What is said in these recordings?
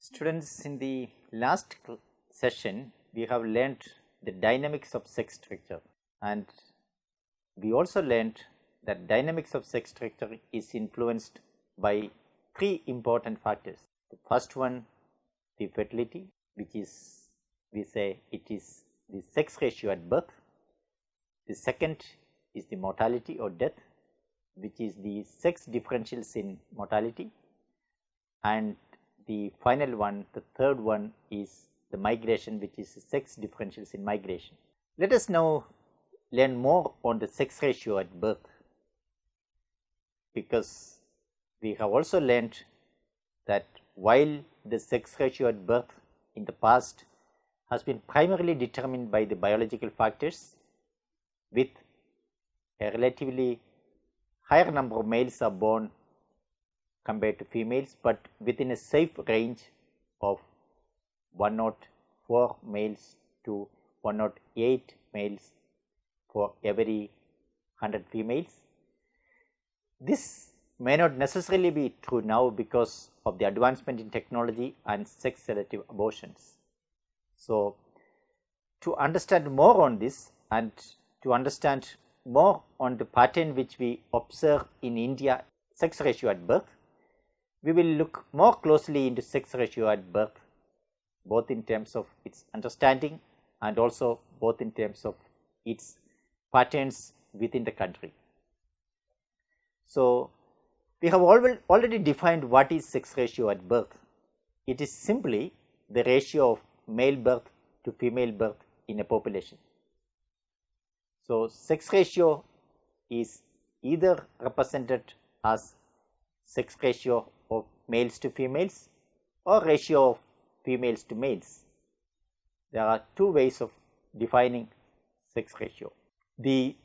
Students, in the last session, we have learnt the dynamics of sex structure, and we also learnt that dynamics of sex structure is influenced by three important factors. The first one, the fertility, which is, we say it is the sex ratio at birth. The second is the mortality or death, which is the sex differentials in mortality, and the final one, the third one, is the migration, which is sex differentials in migration. Let us now learn more on the sex ratio at birth, because we have also learned that while the sex ratio at birth in the past has been primarily determined by the biological factors, with a relatively higher number of males are born compared to females, but within a safe range of 104 males to 108 males for every 100 females. This may not necessarily be true now because of the advancement in technology and sex selective abortions. So, to understand more on this and to understand more on the pattern which we observe in India sex ratio at birth, we will look more closely into sex ratio at birth, both in terms of its understanding and also both in terms of its patterns within the country. So, we have already defined what is sex ratio at birth. It is simply the ratio of male birth to female birth in a population. So, sex ratio is either represented as sex ratio of males to females or ratio of females to males. There are two ways of defining sex ratio. The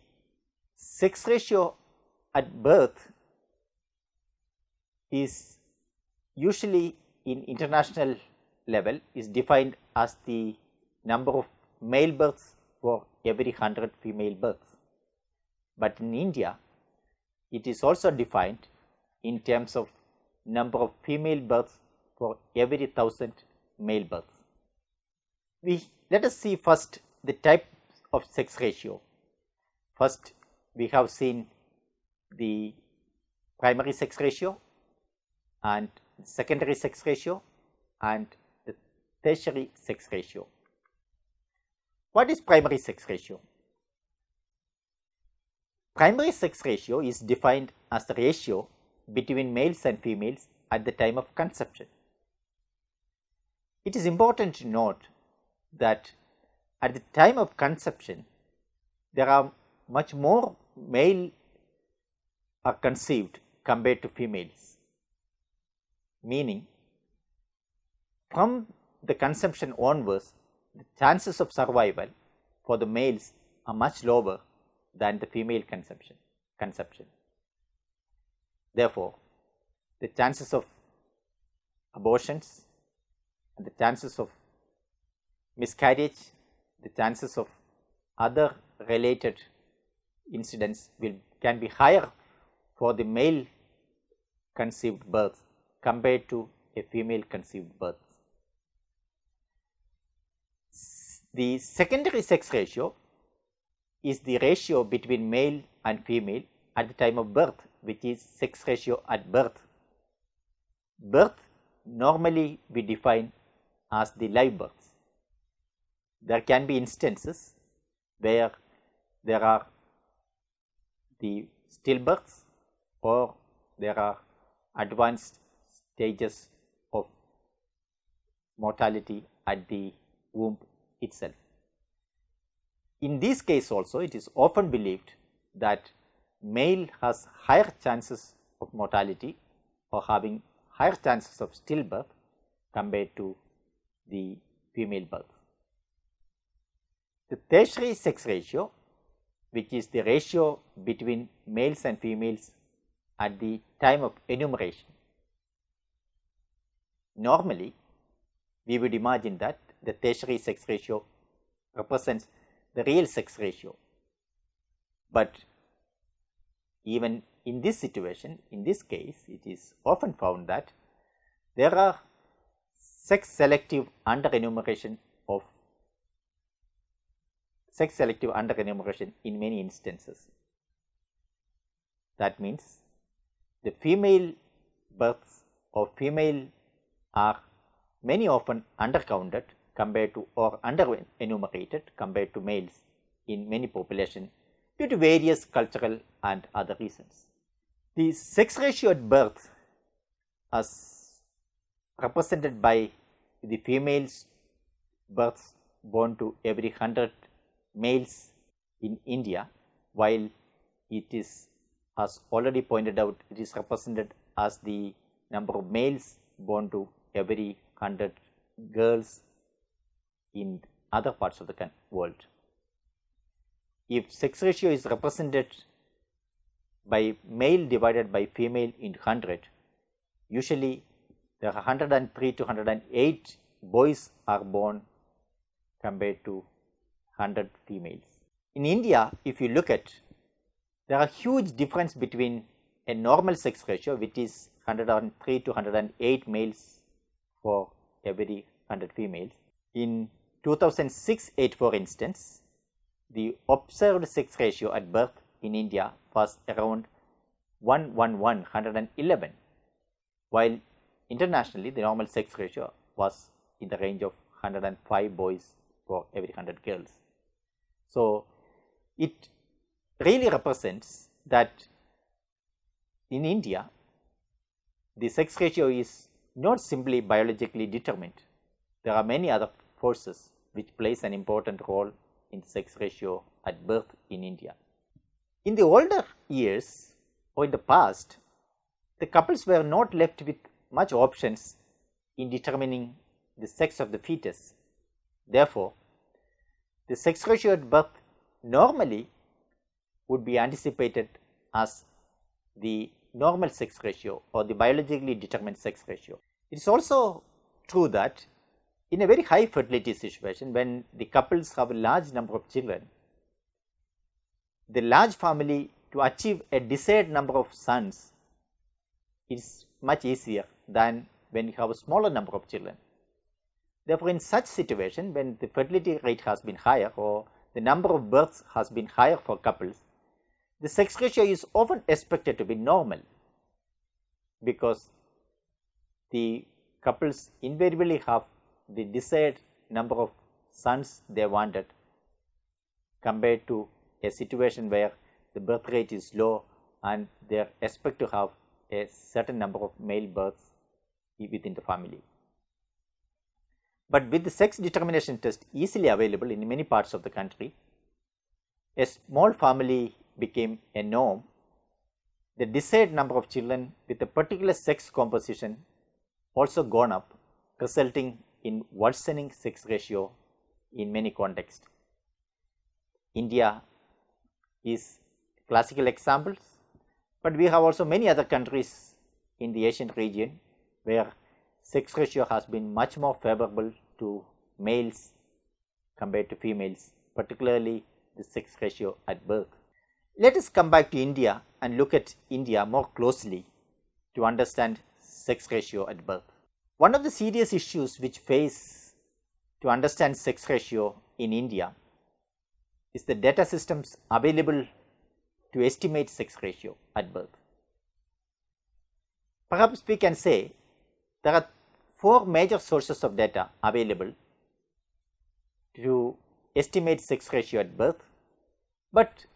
sex ratio at birth is usually in international level is defined as the number of male births for every 100 female births, but in India it is also defined in terms of number of female births for every 1000 male births. Let us see first the types of sex ratio. First, we have seen the primary sex ratio and secondary sex ratio and the tertiary sex ratio. What is primary sex ratio? Primary sex ratio is defined as the ratio between males and females at the time of conception. It is important to note that at the time of conception, there are much more male are conceived compared to females, meaning from the conception onwards, the chances of survival for the males are much lower than the female conception. Therefore, the chances of abortions and the chances of miscarriage, the chances of other related incidents can be higher for the male conceived birth compared to a female conceived birth. The secondary sex ratio is the ratio between male and female at the time of birth, which is sex ratio at birth. Birth normally we define as the live births. There can be instances where there are the stillbirths or there are advanced stages of mortality at the womb itself. In this case also, it is often believed that male has higher chances of mortality or having higher chances of stillbirth compared to the female birth. The tertiary sex ratio, which is the ratio between males and females at the time of enumeration. Normally, we would imagine that the tertiary sex ratio represents the real sex ratio, but even in this situation, in this case, it is often found that there are sex selective under-enumeration in many instances. That means the female births of female are many often undercounted compared to or under-enumerated compared to males in many populations due to various cultural and other reasons. The sex ratio at birth, as represented by the females births born to every 100 males in India, while it is, as already pointed out, it is represented as the number of males born to every 100 girls in other parts of the world. If sex ratio is represented by male divided by female in 100, usually there are 103 to 108 boys are born compared to 100 females. In India, if you look at, there are huge difference between a normal sex ratio, which is 103 to 108 males for every 100 females. In 2006-8, for instance, the observed sex ratio at birth in India was around 111, while internationally the normal sex ratio was in the range of 105 boys for every 100 girls. So, it really represents that in India the sex ratio is not simply biologically determined. There are many other forces which plays an important role in sex ratio at birth in India. In the older years or in the past, the couples were not left with much options in determining the sex of the fetus. Therefore, the sex ratio at birth normally would be anticipated as the normal sex ratio or the biologically determined sex ratio. It is also true that in a very high fertility situation, when the couples have a large number of children, the large family to achieve a desired number of sons is much easier than when you have a smaller number of children. Therefore, in such situation, when the fertility rate has been higher or the number of births has been higher for couples, the sex ratio is often expected to be normal, because the couples invariably have the desired number of sons they wanted compared to a situation where the birth rate is low and they expect to have a certain number of male births within the family. But with the sex determination test easily available in many parts of the country, a small family became a norm. The desired number of children with a particular sex composition also gone up, resulting in worsening sex ratio in many contexts. India is classical examples, but we have also many other countries in the Asian region where sex ratio has been much more favorable to males compared to females, particularly the sex ratio at birth. Let us come back to India and look at India more closely to understand sex ratio at birth. One of the serious issues which face to understand sex ratio in India is the data systems available to estimate sex ratio at birth. Perhaps we can say there are 4 major sources of data available to estimate sex ratio at birth, but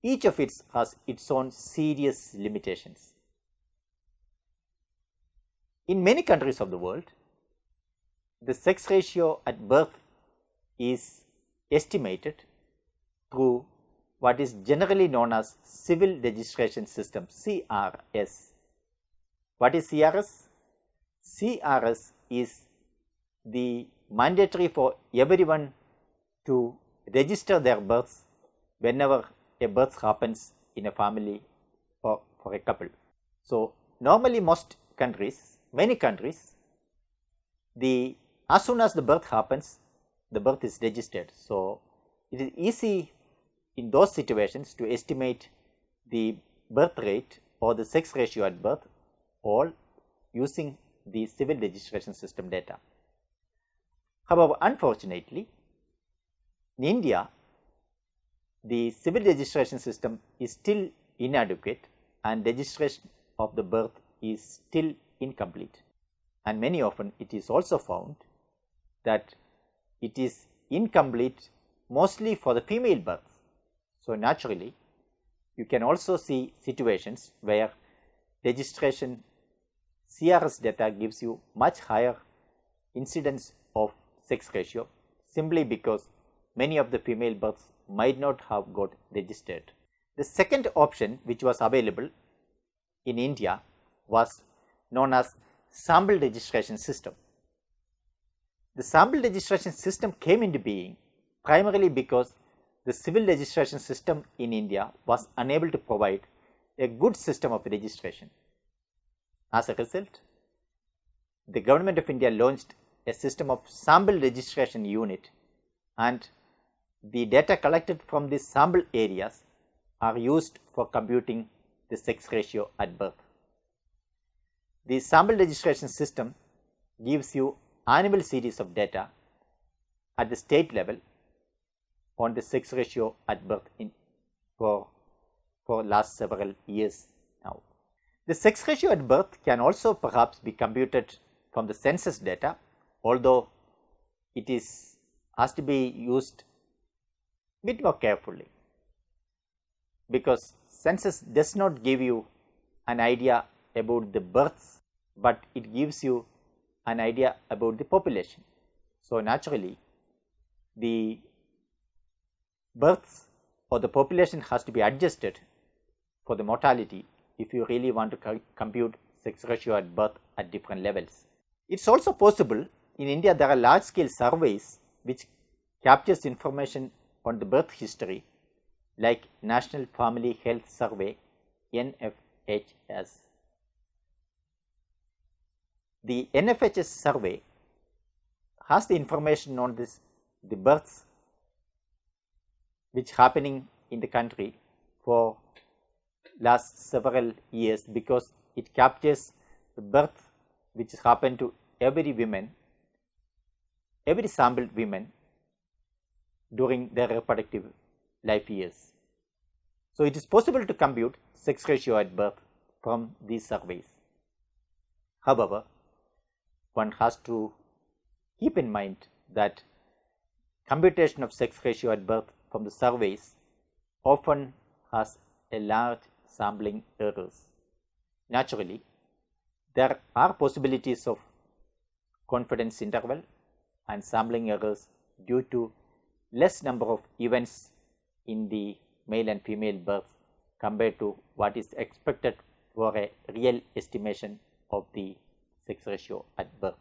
each of it has its own serious limitations. In many countries of the world, the sex ratio at birth is estimated through what is generally known as Civil Registration System, CRS. What is CRS? CRS is the mandatory for everyone to register their births whenever a birth happens in a family or for a couple. So, normally many countries, as soon as the birth happens, the birth is registered. So, it is easy in those situations to estimate the birth rate or the sex ratio at birth all using the civil registration system data. However, unfortunately, in India, the civil registration system is still inadequate and registration of the birth is still incomplete, and many often it is also found that it is incomplete mostly for the female births. So, naturally, you can also see situations where registration CRS data gives you much higher incidence of sex ratio simply because many of the female births might not have got registered. The second option which was available in India was known as sample registration system. The sample registration system came into being primarily because the civil registration system in India was unable to provide a good system of registration. As a result, the government of India launched a system of sample registration unit, and the data collected from these sample areas are used for computing the sex ratio at birth. The sample registration system gives you annual series of data at the state level on the sex ratio at birth for last several years now. The sex ratio at birth can also perhaps be computed from the census data, although it has to be used a bit more carefully, because census does not give you an idea about the births, but it gives you an idea about the population. So, naturally, the births or the population has to be adjusted for the mortality if you really want to compute sex ratio at birth at different levels. It is also possible in India there are large scale surveys which captures information on the birth history, like National Family Health Survey NFHS. The NFHS survey has the information on the births which happening in the country for last several years, because it captures the birth which happened to every sampled women during their reproductive life years. So, it is possible to compute sex ratio at birth from these surveys. However, one has to keep in mind that computation of sex ratio at birth from the surveys often has a large sampling errors. Naturally, there are possibilities of confidence interval and sampling errors due to less number of events in the male and female births compared to what is expected for a real estimation of the sex ratio at birth.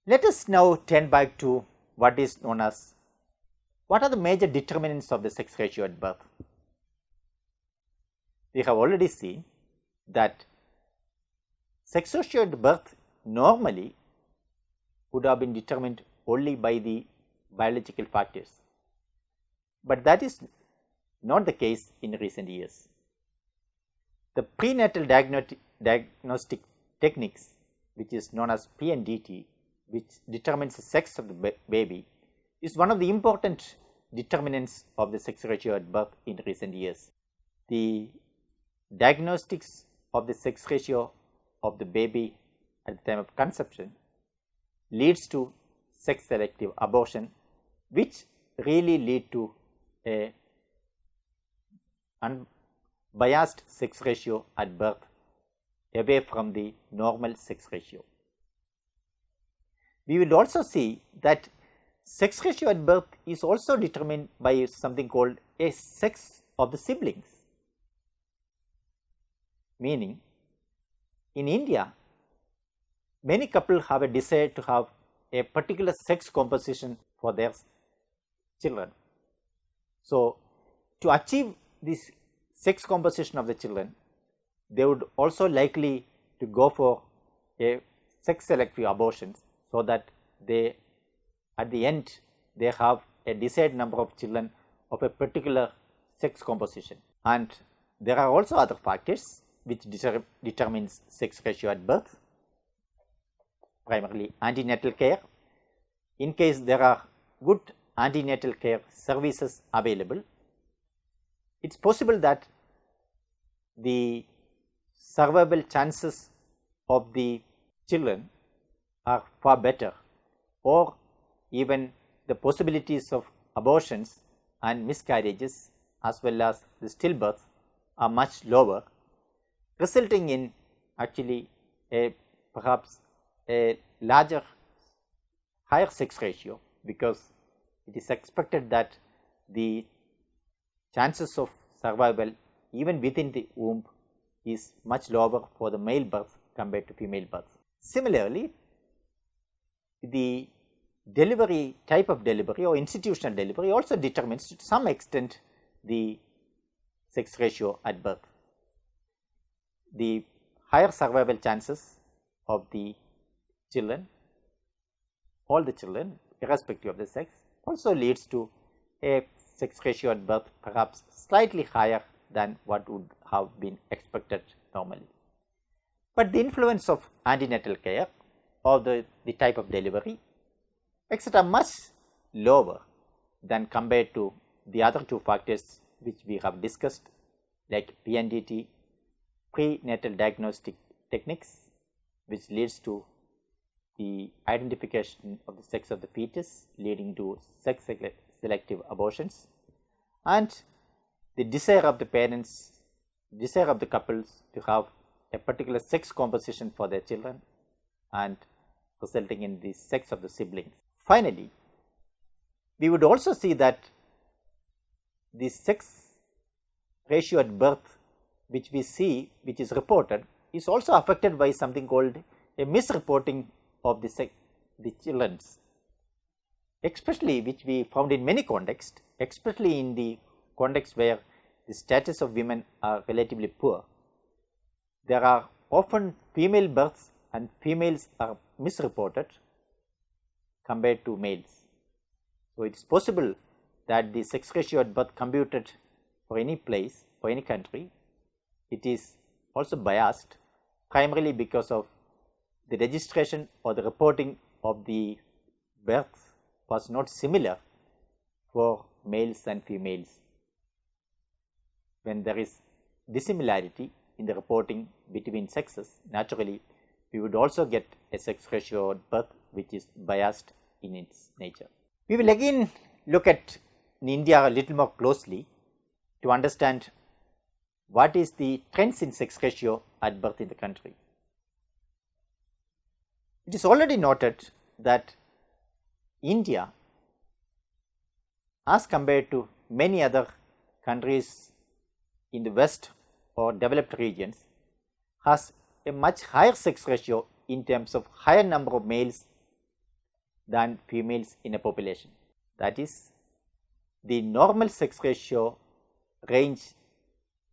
Let us now turn back to what are the major determinants of the sex ratio at birth. We have already seen that sex ratio at birth normally would have been determined only by the biological factors, but that is not the case in recent years. The prenatal diagnostic techniques, which is known as PNDT, which determines the sex of the baby, is one of the important determinants of the sex ratio at birth in recent years. The diagnostics of the sex ratio of the baby at the time of conception leads to sex selective abortion, which really lead to a unbiased sex ratio at birth away from the normal sex ratio. We will also see that sex ratio at birth is also determined by something called a sex of the siblings, meaning in India many couples have a desire to have a particular sex composition for their children. So, to achieve this sex composition of the children, they would also likely to go for a sex selective abortions, so that they at the end they have a desired number of children of a particular sex composition. And there are also other factors which determines sex ratio at birth. primarily antenatal care. In case there are good antenatal care services available, it is possible that the survival chances of the children are far better, or even the possibilities of abortions and miscarriages as well as the stillbirth are much lower, resulting in actually a perhaps a larger higher sex ratio, because it is expected that the chances of survival even within the womb is much lower for the male birth compared to female birth. Similarly, the delivery type of delivery or institutional delivery also determines to some extent the sex ratio at birth. The higher survival chances of the children, all the children irrespective of the sex, also leads to a sex ratio at birth perhaps slightly higher than what would have been expected normally. But the influence of antenatal care or the type of delivery etc. much lower than compared to the other two factors which we have discussed, like PNDT, prenatal diagnostic techniques, which leads to the identification of the sex of the fetus leading to sex selective abortions, and the desire of the parents, desire of the couples to have a particular sex composition for their children and resulting in the sex of the siblings. Finally, we would also see that the sex ratio at birth which we see, which is reported, is also affected by something called a misreporting of the children's, especially which we found in many contexts, especially in the context where the status of women are relatively poor. There are often female births and females are misreported compared to males. So, it is possible that the sex ratio at birth computed for any place, for any country, it is also biased primarily because of the registration or the reporting of the birth was not similar for males and females. When there is dissimilarity in the reporting between sexes, naturally we would also get a sex ratio at birth which is biased in its nature. We will again look at in India a little more closely to understand what is the trends in sex ratio at birth in the country. It is already noted that India, as compared to many other countries in the West or developed regions, has a much higher sex ratio in terms of higher number of males than females in a population. That is, the normal sex ratio range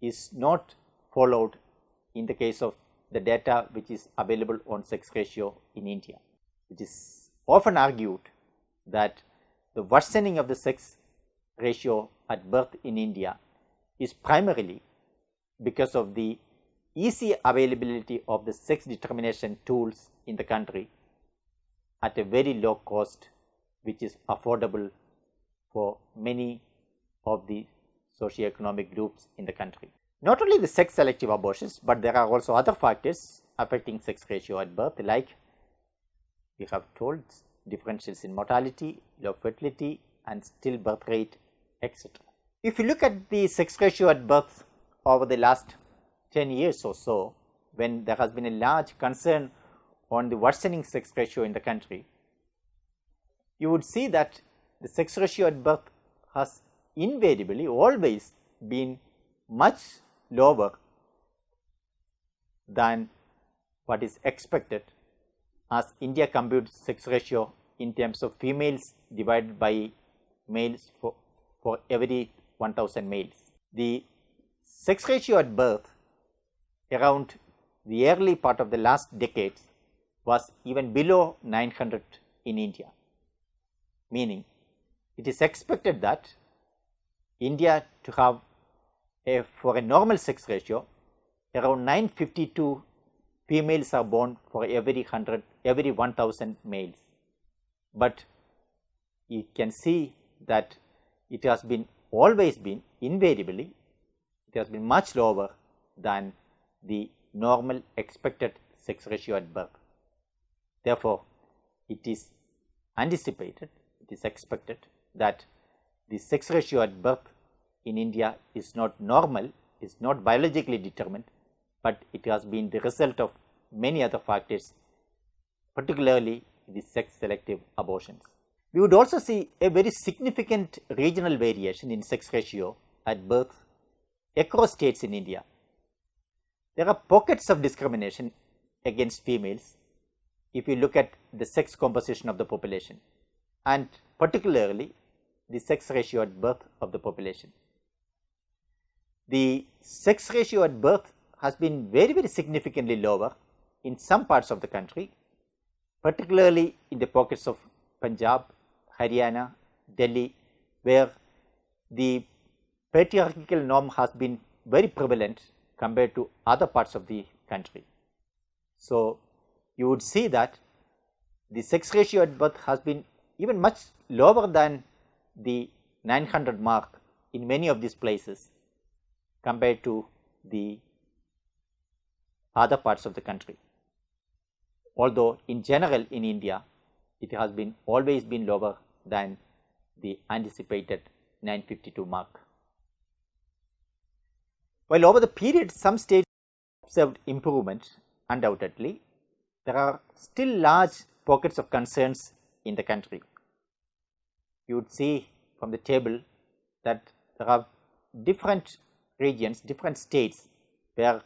is not followed in the case of the data which is available on sex ratio in India. It is often argued that the worsening of the sex ratio at birth in India is primarily because of the easy availability of the sex determination tools in the country at a very low cost, which is affordable for many of the socioeconomic groups in the country. Not only the sex selective abortions, but there are also other factors affecting sex ratio at birth, like we have told differentials in mortality, low fertility and stillbirth rate, etc. If you look at the sex ratio at birth over the last 10 years or so, when there has been a large concern on the worsening sex ratio in the country, you would see that the sex ratio at birth has invariably always been much lower than what is expected, as India computes sex ratio in terms of females divided by males for every 1000 males. The sex ratio at birth around the early part of the last decades was even below 900 in India, meaning it is expected that India to have for a normal sex ratio around 952 females are born for every 100 every 1000 males, but you can see that it has been always been invariably, it has been much lower than the normal expected sex ratio at birth. Therefore, it is anticipated, it is expected that the sex ratio at birth in India is not normal, is not biologically determined, but it has been the result of many other factors, particularly the sex selective abortions. We would also see a very significant regional variation in sex ratio at birth across states in India. There are pockets of discrimination against females if you look at the sex composition of the population, and particularly the sex ratio at birth of the population. The sex ratio at birth has been very significantly lower in some parts of the country, particularly in the pockets of Punjab, Haryana, Delhi, where the patriarchal norm has been very prevalent compared to other parts of the country. So, you would see that the sex ratio at birth has been even much lower than the 900 mark in many of these places compared to the other parts of the country. Although in general in India, it has been always been lower than the anticipated 952 mark. While over the period some states observed improvement, undoubtedly, there are still large pockets of concerns in the country. You would see from the table that there are different regions, different states where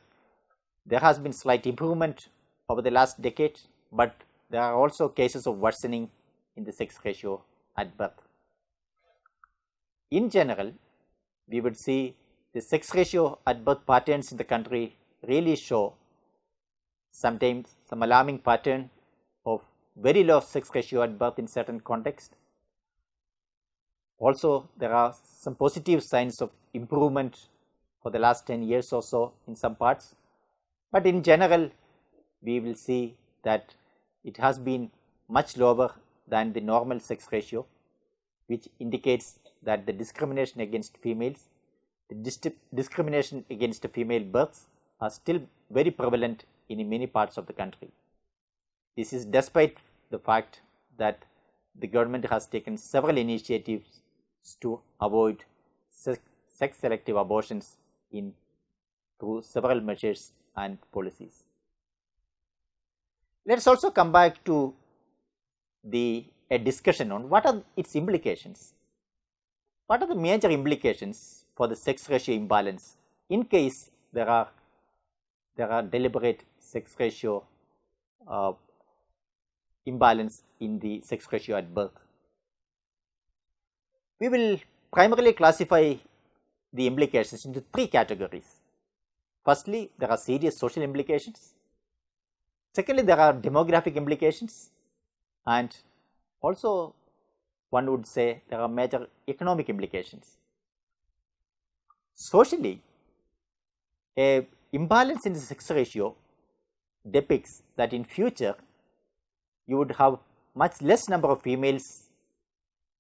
there has been slight improvement over the last decade, but there are also cases of worsening in the sex ratio at birth. In general, we would see the sex ratio at birth patterns in the country really show sometimes some alarming pattern of very low sex ratio at birth in certain contexts. Also, there are some positive signs of improvement for the last 10 years or so in some parts, but in general, we will see that it has been much lower than the normal sex ratio, which indicates that the discrimination against females, the discrimination against female births are still very prevalent in many parts of the country. This is despite the fact that the government has taken several initiatives to avoid sex selective abortions through several measures and policies. Let us also come back to a discussion on what are its implications. What are the major implications for the sex ratio imbalance in case there are deliberate sex ratio imbalance in the sex ratio at birth? We will primarily classify the implications into three categories. Firstly, there are serious social implications. Secondly, there are demographic implications, and also one would say there are major economic implications. Socially, a imbalance in the sex ratio depicts that in future you would have much less number of females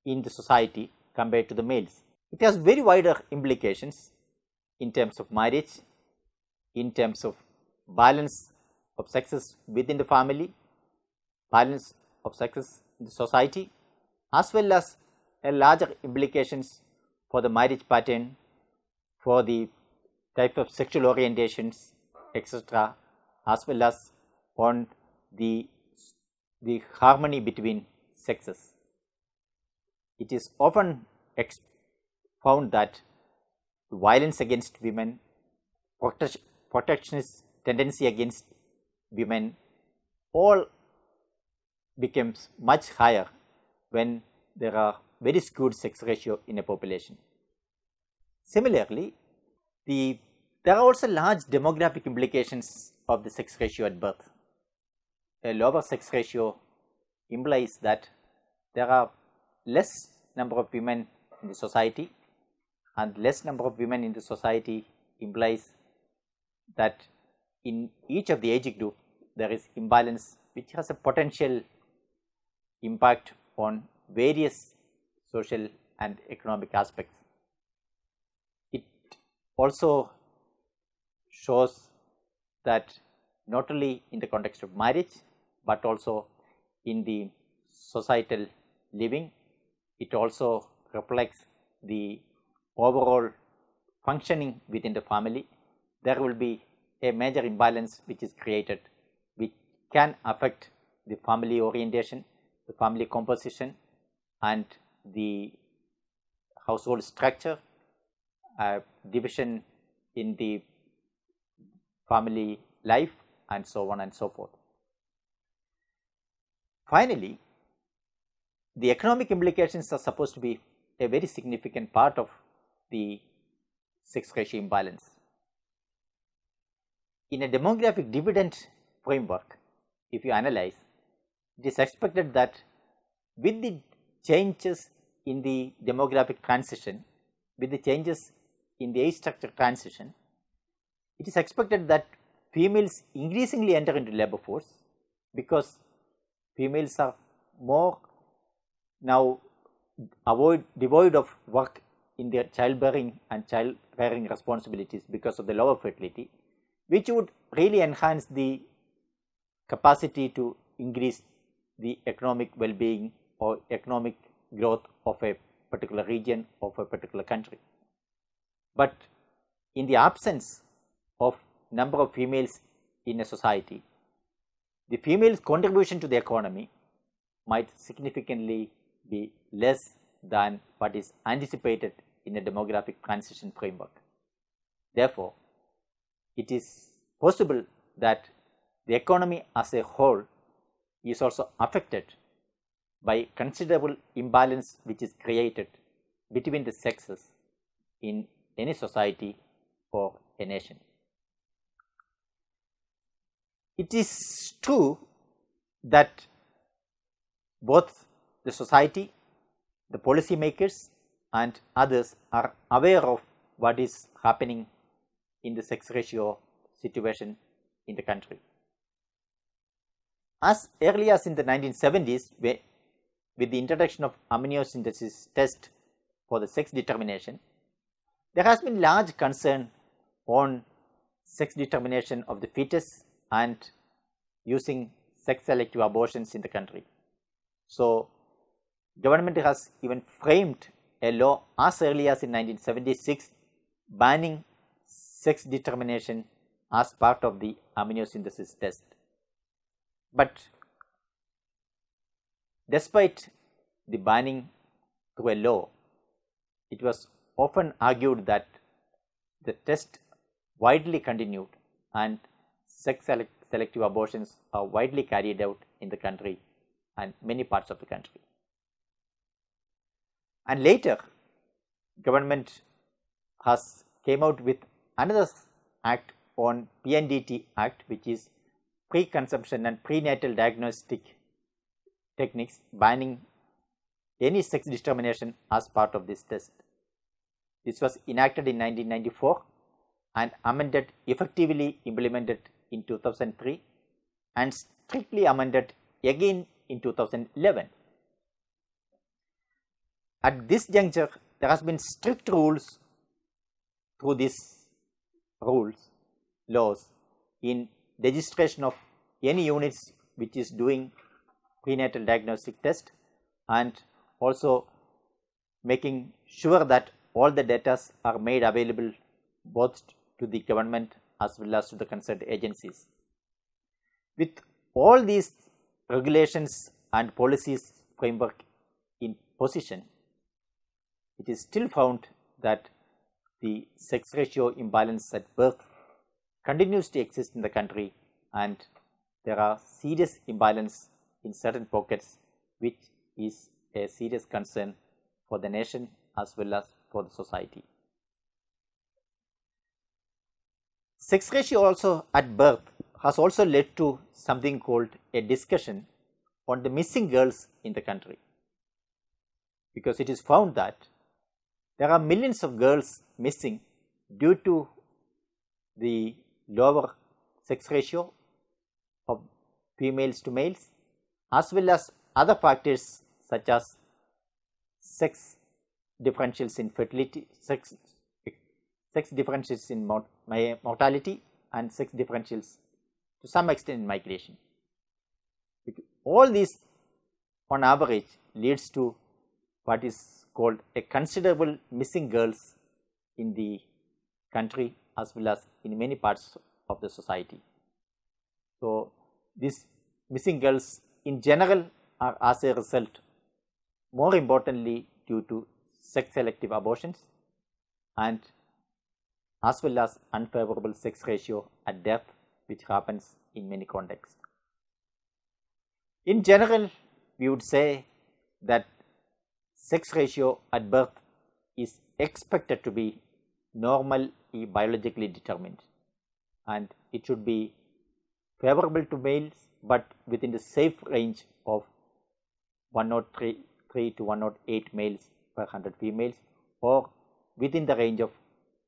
in the society compared to the males. It has very wider implications in terms of marriage, in terms of balance of sexes within the family, balance of sexes in the society, as well as a larger implications for the marriage pattern, for the type of sexual orientations, etc., as well as on the harmony between sexes. It is often found that violence against women, protectionist tendency against women, all becomes much higher when there are very skewed sex ratio in a population. Similarly, there are also large demographic implications of the sex ratio at birth. A lower sex ratio implies that there are less number of women in the society, and less number of women in the society implies that in each of the age group there is imbalance which has a potential impact on various social and economic aspects. It also shows that not only in the context of marriage, but also in the societal living, it also reflects the overall functioning within the family. There will be a major imbalance which is created, which can affect the family orientation, the family composition, and the household structure, division in the family life, and so on and so forth. Finally, the economic implications are supposed to be a very significant part of the sex ratio imbalance. In a demographic dividend framework, if you analyze, it is expected that with the changes in the demographic transition, with the changes in the age structure transition, it is expected that females increasingly enter into labor force, because females are more now devoid of work in their childbearing and child rearing responsibilities because of the lower fertility, which would really enhance the capacity to increase the economic well-being or economic growth of a particular region, of a particular country. But in the absence of number of females in a society, the female's contribution to the economy might significantly be less than what is anticipated in a demographic transition framework. Therefore, it is possible that the economy as a whole is also affected by considerable imbalance which is created between the sexes in any society or a nation. It is true that both the society, the policy makers, and others are aware of what is happening in the sex ratio situation in the country. As early as in the 1970s, with the introduction of amniocentesis test for the sex determination, there has been large concern on sex determination of the fetus and using sex selective abortions in the country. So, government has even framed a law as early as in 1976 banning sex determination as part of the amniocentesis test. But despite the banning through a law, it was often argued that the test widely continued and sex selective abortions are widely carried out in the country and many parts of the country. And later, government has came out with another act on PNDT Act, which is pre-conception and prenatal diagnostic techniques, banning any sex determination as part of this test. This was enacted in 1994 and amended, effectively implemented in 2003 and strictly amended again in 2011. At this juncture, there has been strict rules through these laws in registration of any units which is doing prenatal diagnostic test, and also making sure that all the data are made available both to the government as well as to the concerned agencies. With all these regulations and policies framework in position, it is still found that the sex ratio imbalance at birth continues to exist in the country, and there are serious imbalance in certain pockets, which is a serious concern for the nation as well as for the society. Sex ratio also at birth has also led to something called a discussion on the missing girls in the country, because it is found that there are millions of girls missing due to the lower sex ratio of females to males, as well as other factors such as sex differentials in fertility, sex differentials in mortality, and sex differentials to some extent in migration. All these on average leads to what is called a considerable missing girls in the country as well as in many parts of the society. So, these missing girls in general are as a result, more importantly due to sex selective abortions and as well as unfavorable sex ratio at death, which happens in many contexts. In general, we would say that sex ratio at birth is expected to be normally biologically determined, and it should be favorable to males, but within the safe range of 103 to 108 males per 100 females, or within the range of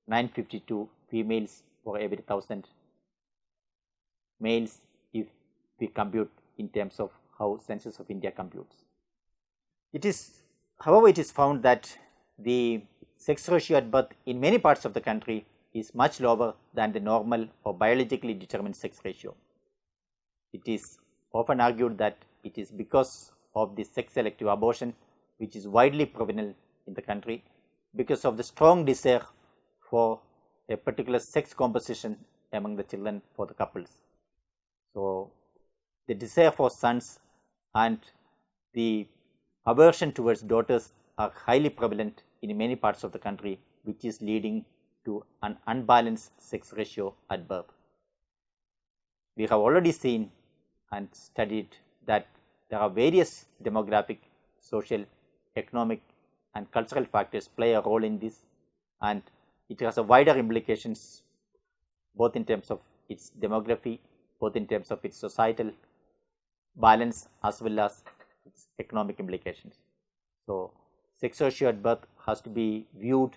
952 females for every 1000 males if we compute in terms of how Census of India computes. It is, however, it is found that the sex ratio at birth in many parts of the country is much lower than the normal or biologically determined sex ratio. It is often argued that it is because of the sex selective abortion which is widely prevalent in the country, because of the strong desire for a particular sex composition among the children for the couples. So, the desire for sons and the aversion towards daughters are highly prevalent in many parts of the country, which is leading to an unbalanced sex ratio at birth. We have already seen and studied that there are various demographic, social, economic and cultural factors play a role in this, and it has a wider implications both in terms of its demography, both in terms of its societal balance as well as its economic implications. So, sex ratio at birth has to be viewed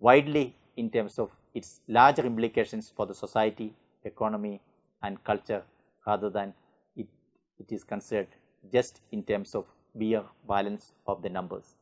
widely in terms of its larger implications for the society, economy and culture, rather than it is considered just in terms of mere balance of the numbers.